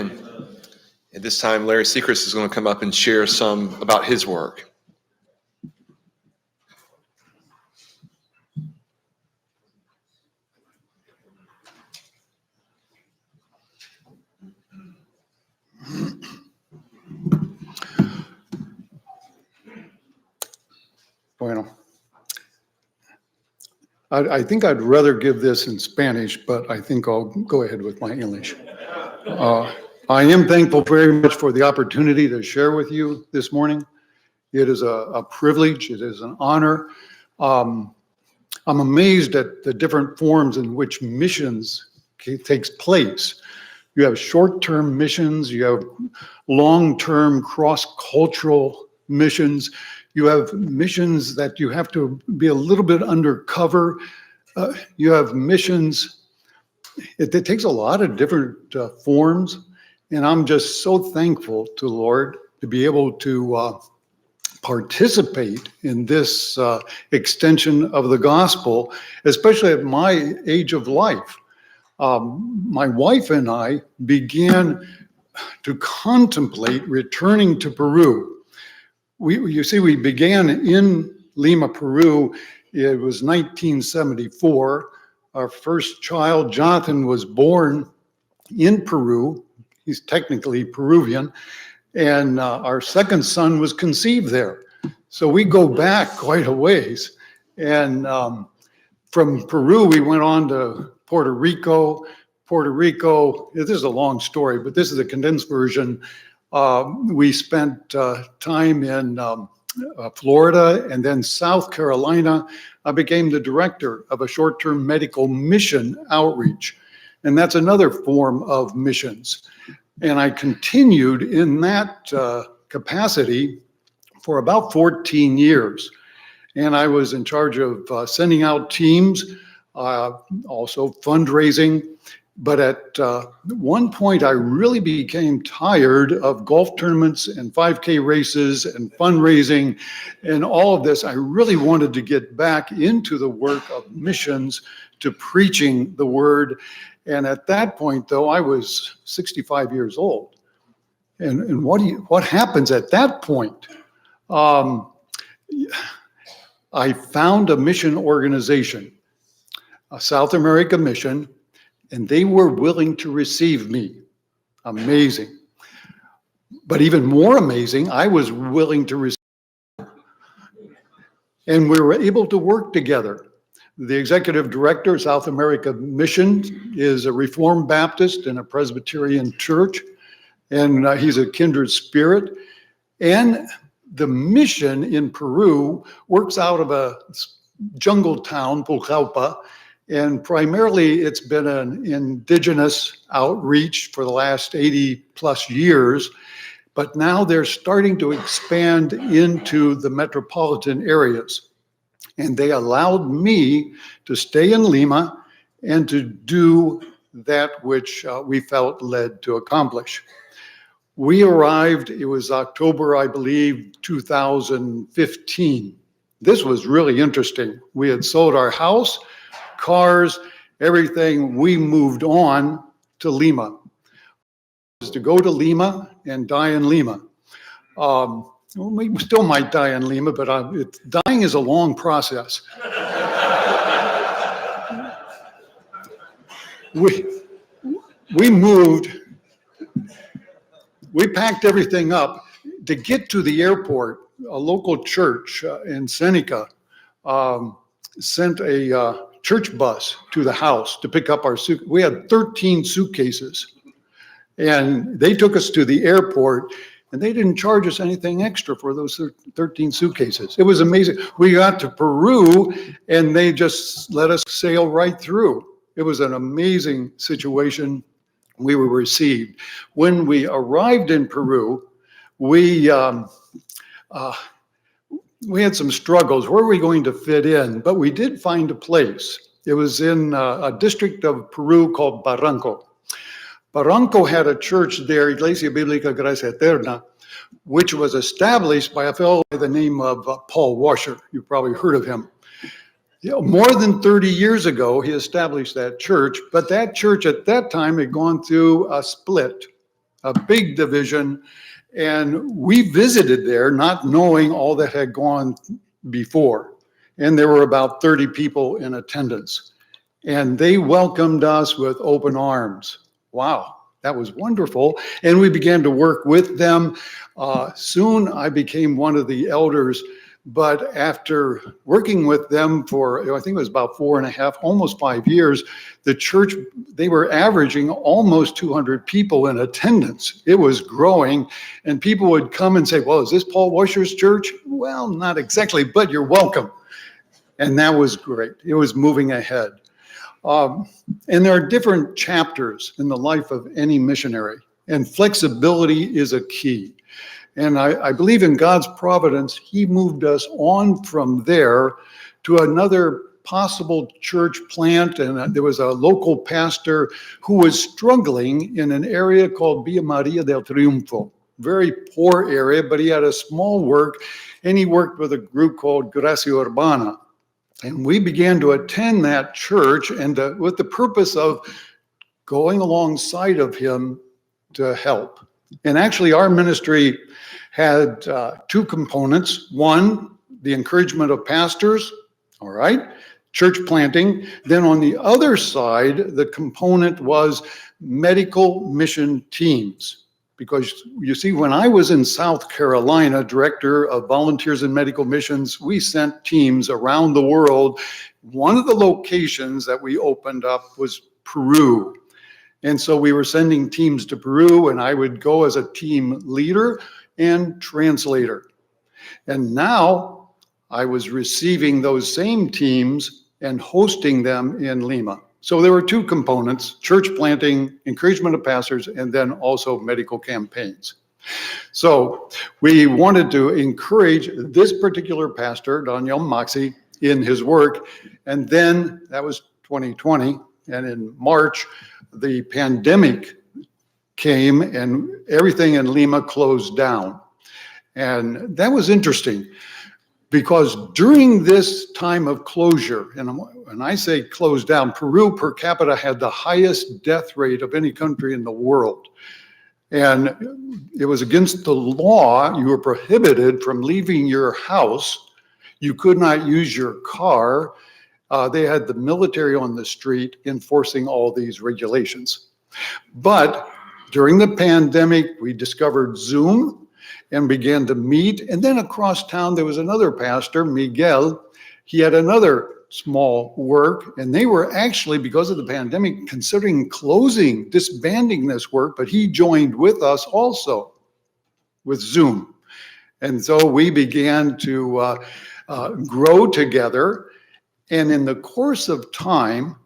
Amen. At this time, Larry Secrest is going to come up and share some about his work. Bueno. I think I'd rather give this in Spanish, but I think I'll go ahead with my English. I am thankful very much for the opportunity to share with you this morning. It is a privilege. It is an honor. I'm amazed at the different forms in which missions takes place. You have short-term missions. You have long-term cross-cultural missions. You have missions that you have to be a little bit undercover. You have missions. It takes a lot of different forms. And I'm just so thankful to the Lord to be able to participate in this extension of the gospel, especially at my age of life. My wife and I began to contemplate returning to Peru. We began in Lima, Peru. It was 1974. Our first child, Jonathan, was born in Peru. He's technically Peruvian. And our second son was conceived there. So we go back quite a ways. And from Peru, we went on to Puerto Rico. This is a long story, but this is a condensed version. We spent time in Florida and then South Carolina. I became the director of a short-term medical mission outreach. And that's another form of missions. And I continued in that capacity for about 14 years. And I was in charge of sending out teams, also fundraising. But at one point, I really became tired of golf tournaments and 5K races and fundraising and all of this. I really wanted to get back into the work of missions, to preaching the word. And at that point, though, I was 65 years old. And what happens at that point? I found a mission organization, a South America mission, and they were willing to receive me. Amazing. But even more amazing, I was willing to receive them. And we were able to work together. The executive director, South America Mission, is a Reformed Baptist in a Presbyterian church, and he's a kindred spirit. And the mission in Peru works out of a jungle town, Pucallpa, and primarily it's been an indigenous outreach for the last 80 plus years, but now they're starting to expand into the metropolitan areas. And they allowed me to stay in Lima and to do that which we felt led to accomplish. We arrived, it was October, I believe, 2015. This was really interesting. We had sold our house, cars, everything. We moved on to Lima. It was to go to Lima and die in Lima. We still might die in Lima, but dying is a long process. We moved, we packed everything up. To get to the airport, a local church in Seneca sent a church bus to the house to pick up our suitcases. We had 13 suitcases. And they took us to the airport, and they didn't charge us anything extra for those 13 suitcases. It was amazing. We got to Peru, and they just let us sail right through. It was an amazing situation. We were received. When we arrived in Peru, we had some struggles. Where were we going to fit in? But we did find a place. It was in a district of Peru called Barranco. Barranco had a church there, Iglesia Bíblica Gracia Eterna, which was established by a fellow by the name of Paul Washer. You've probably heard of him. More than 30 years ago, he established that church, but that church at that time had gone through a split. a big division. And we visited there not knowing all that had gone before. And there were about 30 people in attendance. And they welcomed us with open arms. Wow, that was wonderful. And we began to work with them. Soon I became one of the elders. But after working with them for, I think it was about 4.5, almost 5 years, the church, they were averaging almost 200 people in attendance. It was growing, and people would come and say, well, is this Paul Washer's church? Well, not exactly, but you're welcome. And that was great. It was moving ahead. And there are different chapters in the life of any missionary, and flexibility is a key. And I believe in God's providence, he moved us on from there to another possible church plant. And there was a local pastor who was struggling in an area called Villa Maria del Triunfo. Very poor area, but he had a small work, and he worked with a group called Gracia Urbana. And we began to attend that church, and with the purpose of going alongside of him to help. And actually, our ministry had two components. One, the encouragement of pastors, all right, church planting. Then on the other side, the component was medical mission teams. Because you see, when I was in South Carolina, director of volunteers and medical missions, we sent teams around the world. One of the locations that we opened up was Peru. And so we were sending teams to Peru, and I would go as a team leader and translator. And now I was receiving those same teams and hosting them in Lima. So there were two components: church planting, encouragement of pastors, and then also medical campaigns. So we wanted to encourage this particular pastor, Daniel Maxi, in his work. And then that was 2020. And in March, the pandemic came and everything in Lima closed down. And that was interesting because during this time of closure, and when I say closed down, Peru per capita had the highest death rate of any country in the world. And it was against the law. You were prohibited from leaving your house. You could not use your car. They had the military on the street enforcing all these regulations. But during the pandemic, we discovered Zoom and began to meet. And then across town, there was another pastor, Miguel. He had another small work, and they were actually, because of the pandemic, considering closing, disbanding this work, but he joined with us also with Zoom. And so we began to grow together. And in the course of time,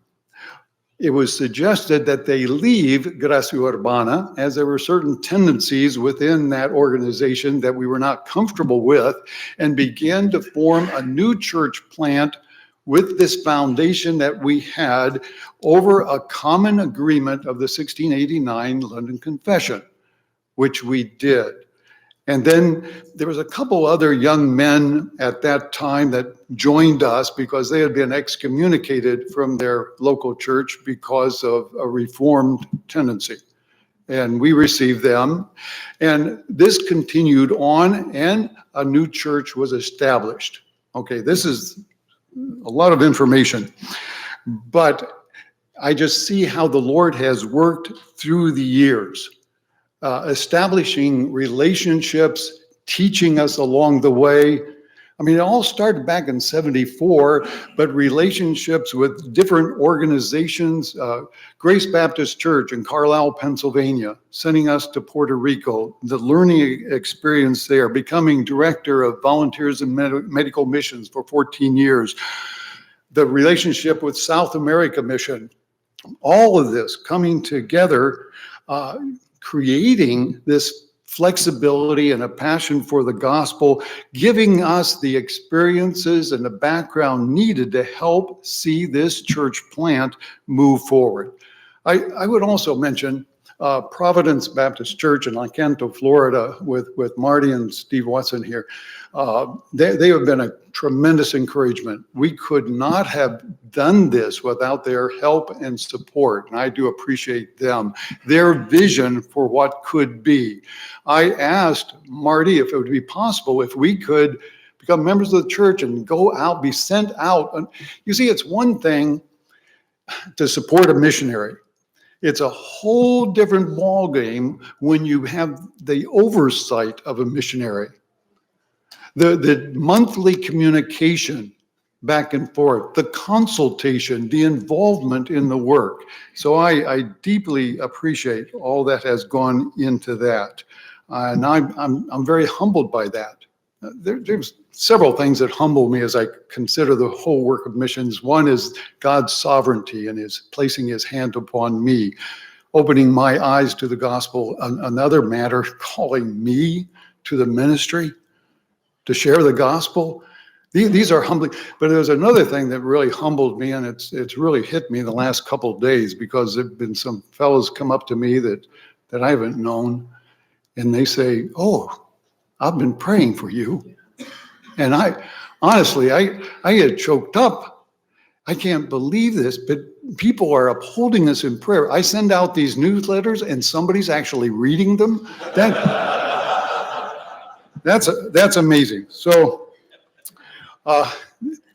it was suggested that they leave Gracia Urbana, as there were certain tendencies within that organization that we were not comfortable with, and begin to form a new church plant with this foundation that we had over a common agreement of the 1689 London Confession, which we did. And then there was a couple other young men at that time that joined us because they had been excommunicated from their local church because of a reformed tendency. And we received them. And this continued on, and a new church was established. Okay, this is a lot of information, but I just see how the Lord has worked through the years. Establishing relationships, teaching us along the way. I mean, it all started back in '74, but relationships with different organizations, Grace Baptist Church in Carlisle, Pennsylvania, sending us to Puerto Rico, the learning experience there, becoming director of volunteers and medical missions for 14 years, the relationship with South America Mission, all of this coming together, creating this flexibility and a passion for the gospel, giving us the experiences and the background needed to help see this church plant move forward. I would also mention Providence Baptist Church in Encanto, Florida, with Marty and Steve Watson here. They have been a tremendous encouragement. We could not have done this without their help and support, and I do appreciate them, their vision for what could be. I asked Marty if it would be possible if we could become members of the church and go out, be sent out. And you see, it's one thing to support a missionary. It's a whole different ballgame when you have the oversight of a missionary. The monthly communication back and forth, the consultation, the involvement in the work. So I deeply appreciate all that has gone into that. And I'm very humbled by that. There's several things that humble me as I consider the whole work of missions. One is God's sovereignty and his placing his hand upon me, opening my eyes to the gospel. Another matter, calling me to the ministry to share the gospel. These are humbling. But there's another thing that really humbled me, and it's really hit me the last couple of days, because there have been some fellows come up to me that I haven't known, and they say, "Oh, I've been praying for you." And I honestly get choked up. I can't believe this, but people are upholding us in prayer. I send out these newsletters and somebody's actually reading them. That's amazing. So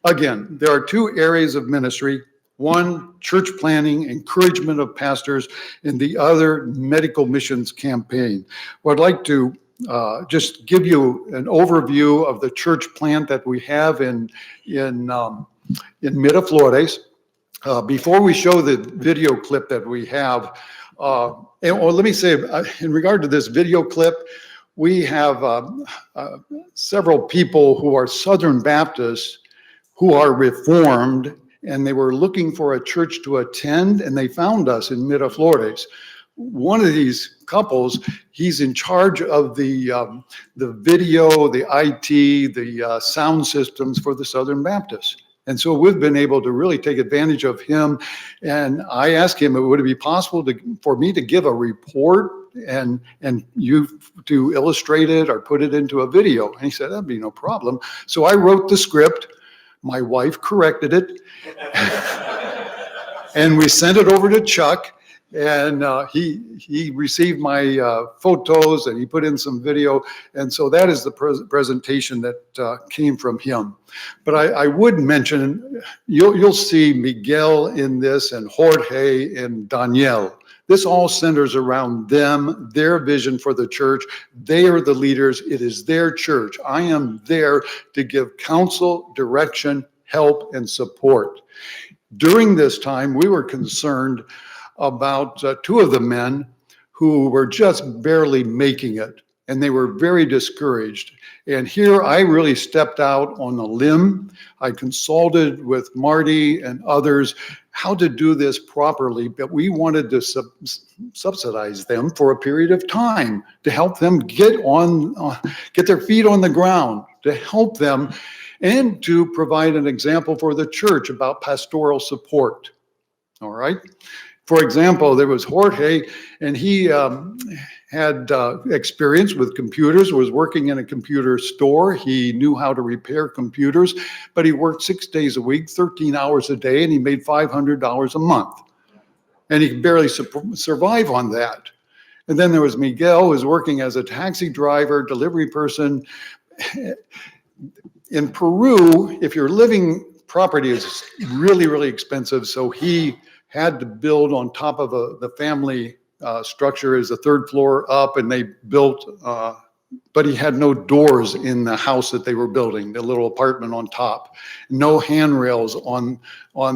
again, there are two areas of ministry. One, church planning, encouragement of pastors, and the other, medical missions campaign. What I'd like to just give you an overview of the church plant that we have in Miraflores. Before we show the video clip that we have, let me say, in regard to this video clip, we have several people who are Southern Baptists who are Reformed, and they were looking for a church to attend, and they found us in Miraflores. One of these couples, he's in charge of the video, the IT, the sound systems for the Southern Baptists. And so we've been able to really take advantage of him. And I asked him, would it be possible for me to give a report and you to illustrate it or put it into a video? And he said, that'd be no problem. So I wrote the script. My wife corrected it. And we sent it over to Chuck. And he received my photos, and he put in some video. And so that is the presentation that came from him. But I would mention, you'll see Miguel in this, and Jorge and Danielle. This all centers around them, their vision for the church. They are the leaders. It is their church. I am there to give counsel, direction, help, and support. During this time, we were concerned about two of the men who were just barely making it, and they were very discouraged. And here I really stepped out on a limb. I consulted with Marty and others how to do this properly, but we wanted to subsidize them for a period of time to help them get their feet on the ground, to help them, and to provide an example for the church about pastoral support. All right. For example, there was Jorge, and he had experience with computers, was working in a computer store. He knew how to repair computers, but he worked 6 days a week, 13 hours a day, and he made $500 a month. And he could barely survive on that. And then there was Miguel, who was working as a taxi driver, delivery person. In Peru, if you're living, property is really, really expensive, so he had to build on top of the family structure as a third floor up, and they built, but he had no doors in the house that they were building, the little apartment on top, no handrails on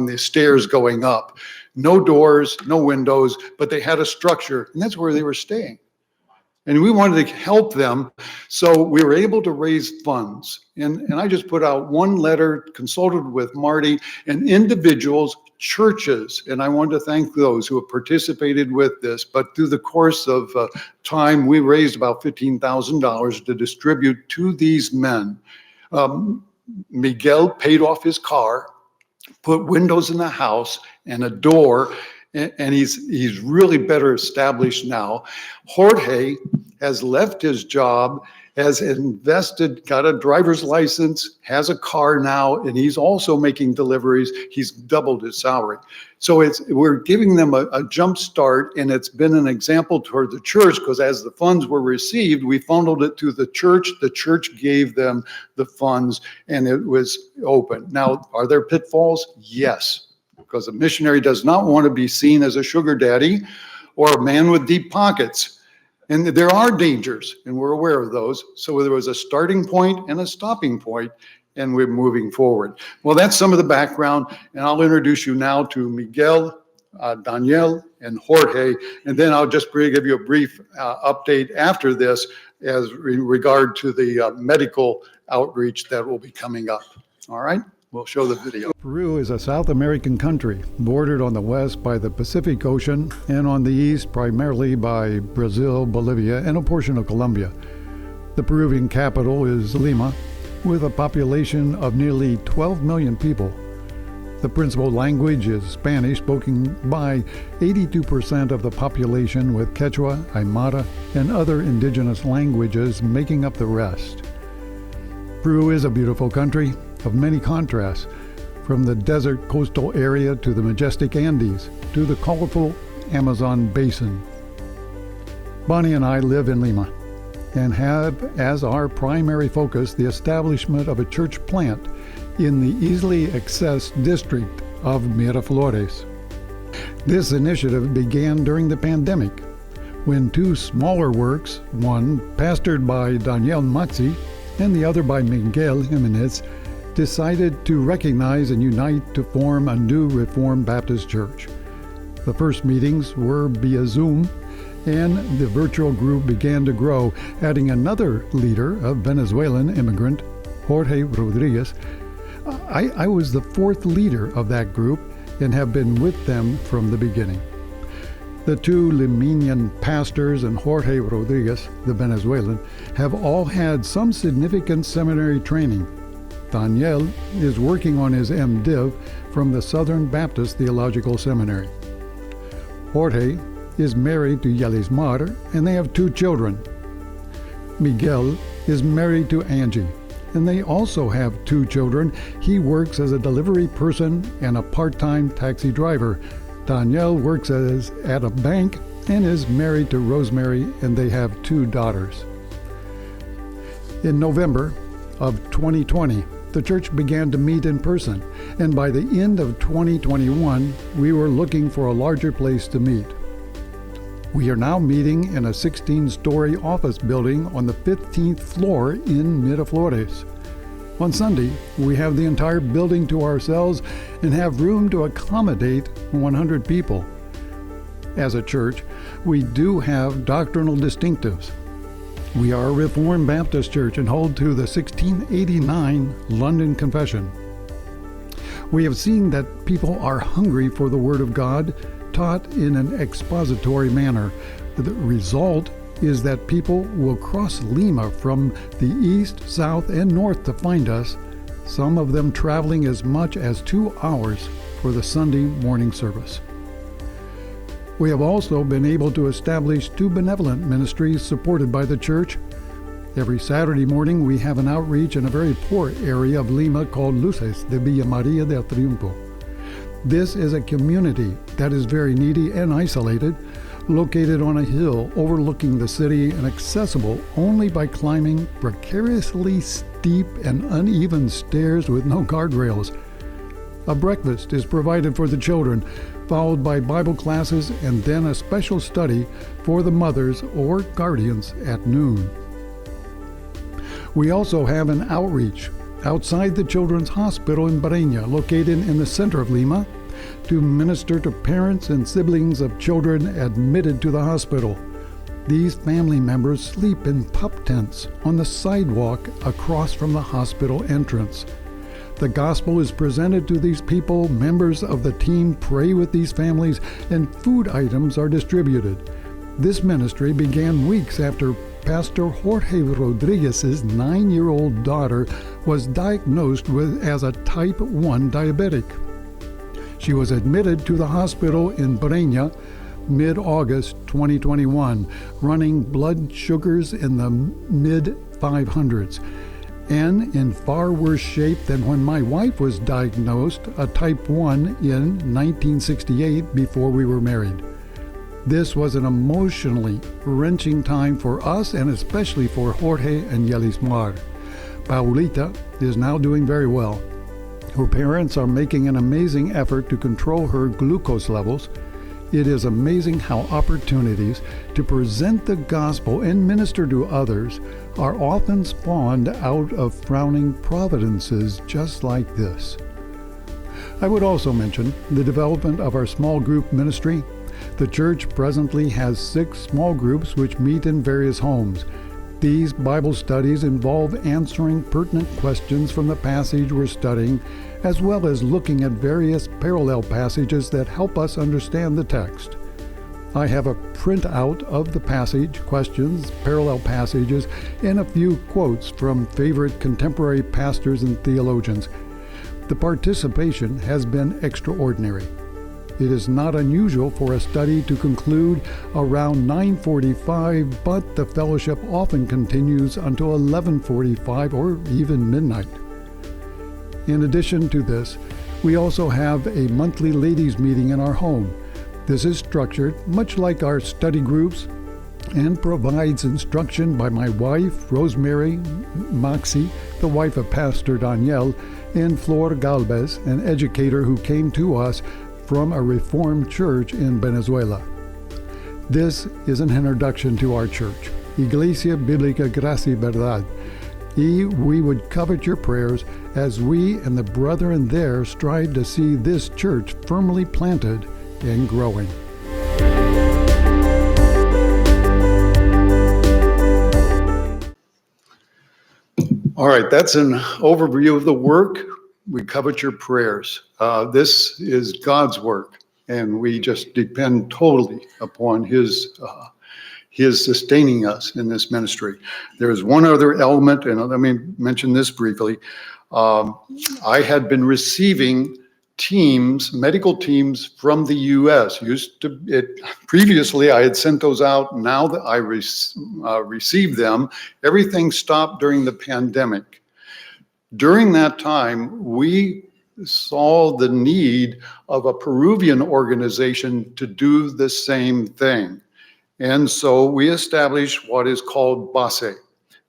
the stairs going up, no doors, no windows, but they had a structure, and that's where they were staying. And we wanted to help them, so we were able to raise funds. And I just put out one letter, consulted with Marty, and individuals, churches, and I want to thank those who have participated with this. But through the course of time, we raised about $15,000 to distribute to these men. Miguel paid off his car, put windows in the house and a door, and he's really better established now. Jorge has left his job, has invested, got a driver's license, has a car now, and he's also making deliveries. He's doubled his salary. So we're giving them a jump start, and it's been an example toward the church, because as the funds were received, we funneled it to the church. The church gave them the funds, and it was open. Now, are there pitfalls? Yes, because a missionary does not want to be seen as a sugar daddy or a man with deep pockets. And there are dangers, and we're aware of those. So there was a starting point and a stopping point, and we're moving forward. Well, that's some of the background, and I'll introduce you now to Miguel, Daniel, and Jorge, and then I'll just give you a brief update after this as in regard to the medical outreach that will be coming up. All right? We'll show the video. Peru is a South American country bordered on the west by the Pacific Ocean and on the east primarily by Brazil, Bolivia, and a portion of Colombia. The Peruvian capital is Lima, with a population of nearly 12 million people. The principal language is Spanish, spoken by 82% of the population, with Quechua, Aymara, and other indigenous languages making up the rest. Peru is a beautiful country of many contrasts, from the desert coastal area to the majestic Andes to the colorful Amazon basin. Bonnie and I live in Lima and have as our primary focus the establishment of a church plant in the easily accessed district of Miraflores. This initiative began during the pandemic, when two smaller works, one pastored by Daniel Maxi and the other by Miguel Jimenez, decided to recognize and unite to form a new Reformed Baptist church. The first meetings were via Zoom, and the virtual group began to grow, adding another leader, a Venezuelan immigrant, Jorge Rodriguez. I was the fourth leader of that group and have been with them from the beginning. The two Liminian pastors and Jorge Rodriguez, the Venezuelan, have all had some significant seminary training. Daniel is working on his MDiv from the Southern Baptist Theological Seminary. Jorge is married to Yelismar, and they have two children. Miguel is married to Angie, and they also have two children. He works as a delivery person and a part-time taxi driver. Daniel works at a bank and is married to Rosemary, and they have two daughters. In November of 2020, the church began to meet in person, and by the end of 2021, we were looking for a larger place to meet. We are now meeting in a 16-story office building on the 15th floor in Miraflores. On Sunday, we have the entire building to ourselves and have room to accommodate 100 people. As a church, we do have doctrinal distinctives. We are a Reformed Baptist church and hold to the 1689 London Confession. We have seen that people are hungry for the Word of God, taught in an expository manner. The result is that people will cross Lima from the east, south, and north to find us, some of them traveling as much as 2 hours for the Sunday morning service. We have also been able to establish two benevolent ministries supported by the church. Every Saturday morning, we have an outreach in a very poor area of Lima called Luces de Villa Maria del Triunfo. This is a community that is very needy and isolated, located on a hill overlooking the city and accessible only by climbing precariously steep and uneven stairs with no guardrails. A breakfast is provided for the children, followed by Bible classes and then a special study for the mothers or guardians at noon. We also have an outreach outside the Children's Hospital in Breña, located in the center of Lima, to minister to parents and siblings of children admitted to the hospital. These family members sleep in pup tents on the sidewalk across from the hospital entrance. The gospel is presented to these people, members of the team pray with these families, and food items are distributed. This ministry began weeks after Pastor Jorge Rodriguez's 9-year-old daughter was diagnosed as a type 1 diabetic. She was admitted to the hospital in Breña mid-August 2021, running blood sugars in the mid-500s, and in far worse shape than when my wife was diagnosed a type 1 in 1968 before we were married. This was an emotionally wrenching time for us and especially for Jorge and Yelismar. Paulita is now doing very well. Her parents are making an amazing effort to control her glucose levels. It is amazing how opportunities to present the gospel and minister to others are often spawned out of frowning providences just like this. I would also mention the development of our small group ministry. The church presently has 6 small groups which meet in various homes. These Bible studies involve answering pertinent questions from the passage we're studying, as well as looking at various parallel passages that help us understand the text. I have a printout of the passage, questions, parallel passages, and a few quotes from favorite contemporary pastors and theologians. The participation has been extraordinary. It is not unusual for a study to conclude around 9:45, but the fellowship often continues until 11:45 or even midnight. In addition to this, we also have a monthly ladies' meeting in our home. This is structured much like our study groups and provides instruction by my wife, Rosemary Maxi, the wife of Pastor Daniel, and Flor Galvez, an educator who came to us from a Reformed church in Venezuela. This is an introduction to our church, Iglesia Bíblica Gracia y Verdad. We would covet your prayers as we and the brethren there strive to see this church firmly planted and growing. All right, that's an overview of the work. We covet your prayers. This is God's work, and we just depend totally upon His sustaining us in this ministry. There is one other element, and let me mention this briefly. I had been receiving medical teams from the U.S. Previously, I had sent those out. Now that I received them, everything stopped during the pandemic. During that time, we saw the need of a Peruvian organization to do the same thing. And so we established what is called BASE.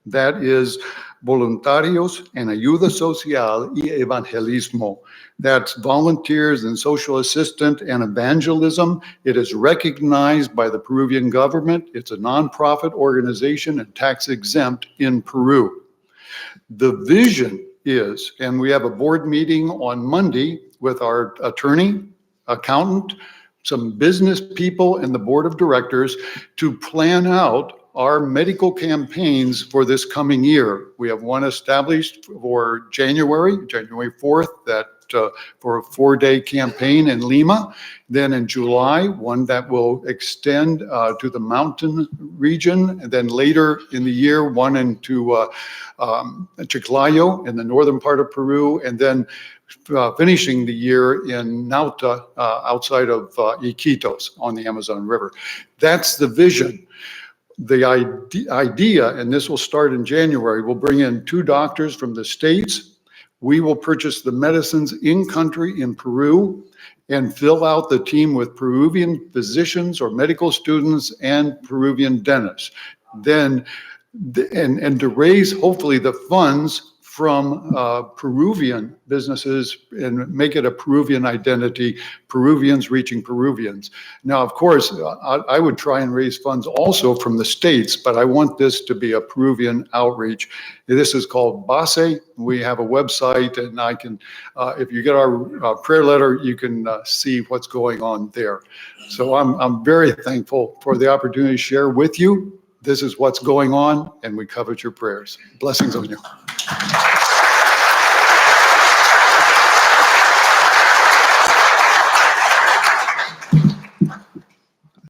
That is Voluntarios en Ayuda Social y Evangelismo. That's volunteers and social assistant and evangelism. It is recognized by the Peruvian government. It's a nonprofit organization and tax exempt in Peru. The vision is, and we have a board meeting on Monday with our attorney, accountant, some business people, and the board of directors to plan out our medical campaigns for this coming year. We have one established for January 4th, for a 4-day campaign in Lima. Then in July, one that will extend to the mountain region. And then later in the year, one into Chiclayo in the northern part of Peru. And then finishing the year in Nauta, outside of Iquitos on the Amazon River. That's the vision. The idea, and this will start in January, we'll bring in 2 doctors from the States. We will purchase the medicines in country in Peru and fill out the team with Peruvian physicians or medical students and Peruvian dentists. Then, and to raise hopefully the funds from Peruvian businesses and make it a Peruvian identity, Peruvians reaching Peruvians. Now, of course, I would try and raise funds also from the States, but I want this to be a Peruvian outreach. This is called BASE. We have a website, and I can, if you get our prayer letter, you can see what's going on there. So I'm very thankful for the opportunity to share with you. This is what's going on, and we covet your prayers. Blessings on you.